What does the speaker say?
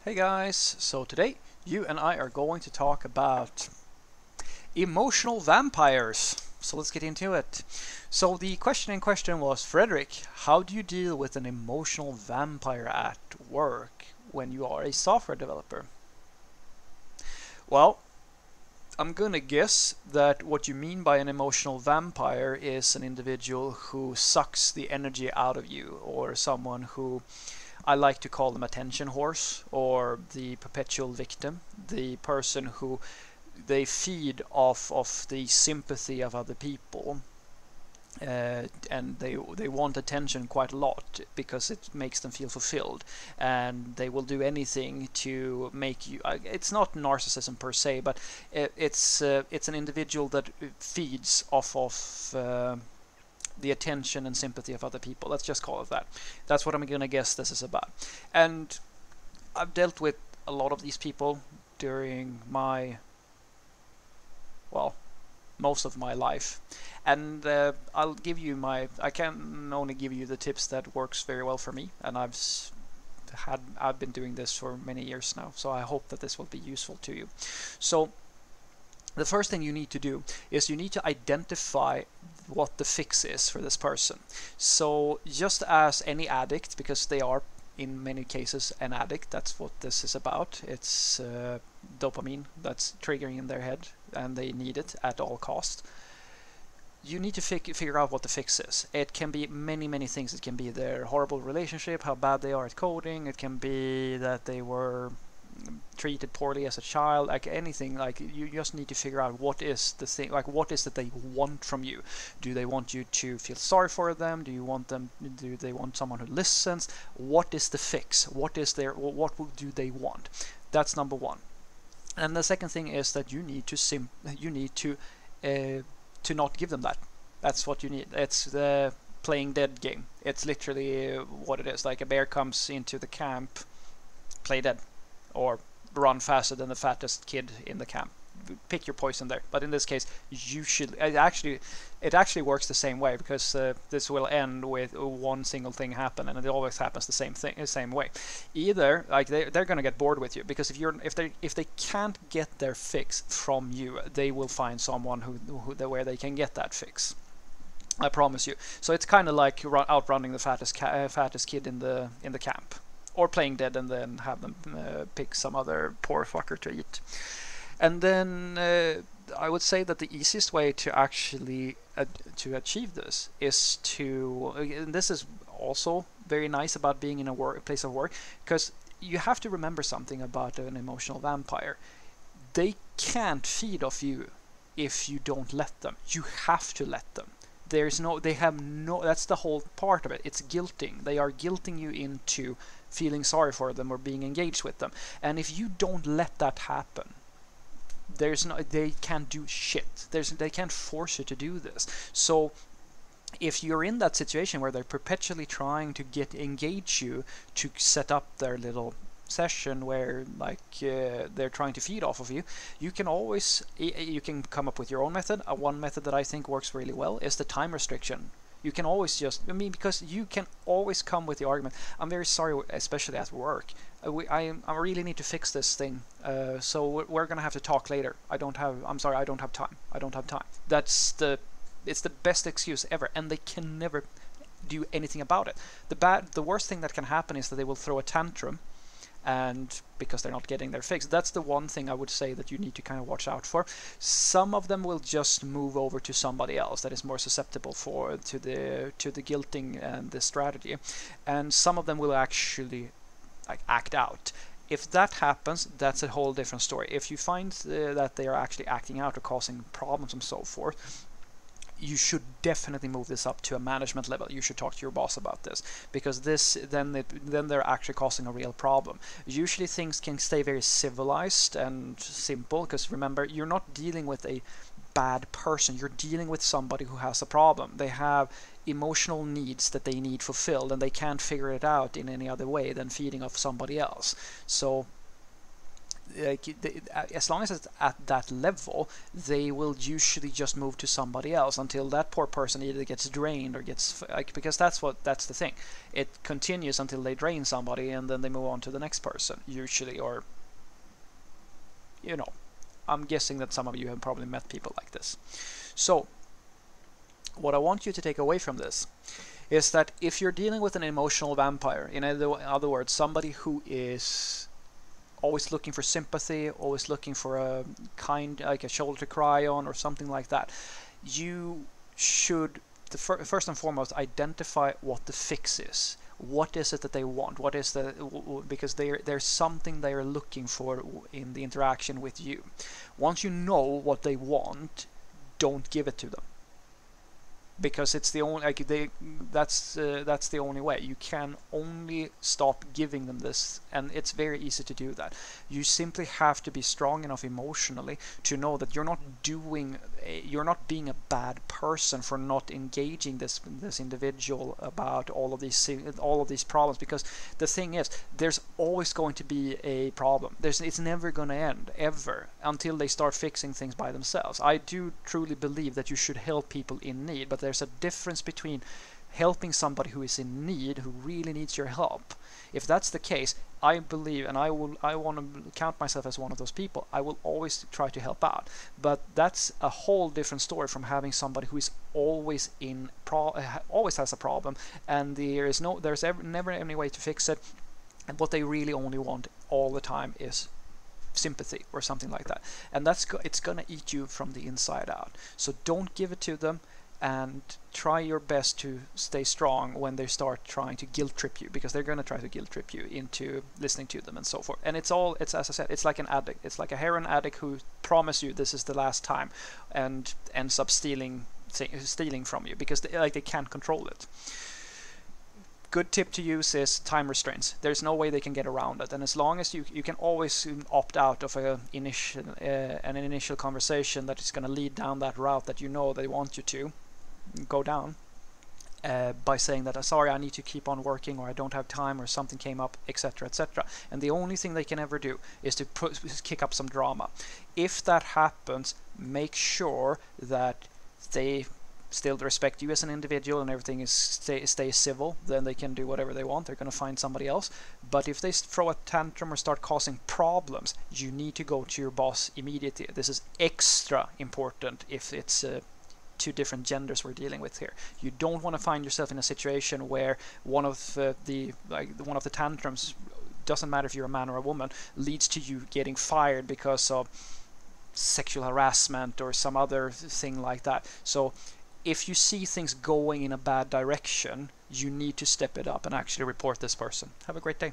Hey guys, so today you and I are going to talk about emotional vampires. So let's get into it. So the question in question was, Frederick, how do you deal with an emotional vampire at work when you are a software developer? Well, I'm gonna guess that what you mean by an emotional vampire is an individual who sucks the energy out of you, or someone who I like to call them attention horse, or the perpetual victim, the person who they feed off of the sympathy of other people, and they want attention quite a lot because it makes them feel fulfilled, and they will do anything to make you. It's not narcissism per se, but it's an individual that feeds off of. The attention and sympathy of other people. Let's just call it that. That's what I'm gonna guess this is about. And I've dealt with a lot of these people during my, well, most of my life. And I'll give you I can only give you the tips that works very well for me. And I've been doing this for many years now. So I hope that this will be useful to you. So the first thing you need to do is you need to identify what the fix is for this person. So just as any addict, because they are in many cases an addict, that's what this is about. It's dopamine that's triggering in their head, and they need it at all costs. You need to figure out what the fix is. It can be many things. It can be their horrible relationship, how bad they are at coding. It can be that they were treated poorly as a child, like anything. Like, you just need to figure out what is the thing, like what is that they want from you. Do they want you to feel sorry for them? Do they want someone who listens? What is the fix? What do they want? That's number one. And the second thing is that you need to not give them that. That's what you need. It's the playing dead game. It's literally what it is. Like, a bear comes into the camp, play dead, or run faster than the fattest kid in the camp. Pick your poison there. But in this case, you should. It actually works the same way, because this will end with one single thing happen, and it always happens the same way. Either, like, they're gonna get bored with you, because if they can't get their fix from you, they will find someone where they can get that fix. I promise you. So it's kind of like outrunning the fattest kid in the camp, or playing dead and then have them pick some other poor fucker to eat. And then I would say that the easiest way to actually to achieve this is to, and this is also very nice about being in a place of work, because you have to remember something about an emotional vampire. They can't feed off you if you don't let them. You have to let them. They have no, that's the whole part of it. It's guilting. They are guilting you into feeling sorry for them or being engaged with them. And if you don't let that happen, they can't do shit. They can't force you to do this. So if you're in that situation where they're perpetually trying to engage you to set up their little session where, like, they're trying to feed off of you, you can come up with your own method. One method that I think works really well is the time restriction. You can always because you can always come with the argument, I'm very sorry, especially at work, I really need to fix this thing, so we're gonna have to talk later. I'm sorry, I don't have time. It's the best excuse ever, and they can never do anything about it. The worst thing that can happen is that they will throw a tantrum, and because they're not getting their fix. That's the one thing I would say that you need to kind of watch out for. Some of them will just move over to somebody else that is more susceptible to the guilting and the strategy, and some of them will actually, like, act out. If that happens, that's a whole different story. If you find that they are actually acting out or causing problems and so forth, you should definitely move this up to a management level. You should talk to your boss about this, because then they're actually causing a real problem. Usually things can stay very civilized and simple, because remember, you're not dealing with a bad person. You're dealing with somebody who has a problem. They have emotional needs that they need fulfilled, and they can't figure it out in any other way than feeding off somebody else. So as long as it's at that level, they will usually just move to somebody else until that poor person either gets drained or gets because that's the thing. It continues until they drain somebody, and then they move on to the next person usually. Or I'm guessing that some of you have probably met people like this. So what I want you to take away from this is that if you're dealing with an emotional vampire, in other words, somebody who is always looking for sympathy, always looking for a like a shoulder to cry on or something like that, you should first and foremost identify what the fix is. What is it that they want? What is because there's something they are looking for in the interaction with you. Once you know what they want, don't give it to them, because it's the only that's the only way. You can only stop giving them this, and it's very easy to do that. You simply have to be strong enough emotionally to know that you're not being a bad person for not engaging this individual about all of these problems, because the thing is, there's always going to be a problem. It's never going to end ever until they start fixing things by themselves. I do truly believe that you should help people in need, but there's a difference between helping somebody who is in need, who really needs your help. If that's the case, I believe, and I want to count myself as one of those people, I will always try to help out. But that's a whole different story from having somebody who is always always has a problem, and there's never any way to fix it, and what they really only want all the time is sympathy or something like that, and it's gonna eat you from the inside out. So don't give it to them, and try your best to stay strong when they start trying to guilt trip you, because they're going to try to guilt trip you into listening to them and so forth. And it's as I said, it's like an addict. It's like a heroin addict who promise you this is the last time and ends up stealing from you because they can't control it. Good tip to use is time restraints. There's no way they can get around it, and as long as you can always opt out of an initial conversation that is going to lead down that route that you know they want you to go down, by saying that sorry, I need to keep on working, or I don't have time, or something came up, etc., etc. And the only thing they can ever do is to kick up some drama. If that happens, make sure that they still respect you as an individual and everything is stay civil. Then they can do whatever they want. They're going to find somebody else. But if they throw a tantrum or start causing problems, you need to go to your boss immediately. This is extra important if it's two different genders we're dealing with here. You don't want to find yourself in a situation where one of the tantrums, doesn't matter if you're a man or a woman, leads to you getting fired because of sexual harassment or some other thing like that. So if you see things going in a bad direction, you need to step it up and actually report this person. Have a great day.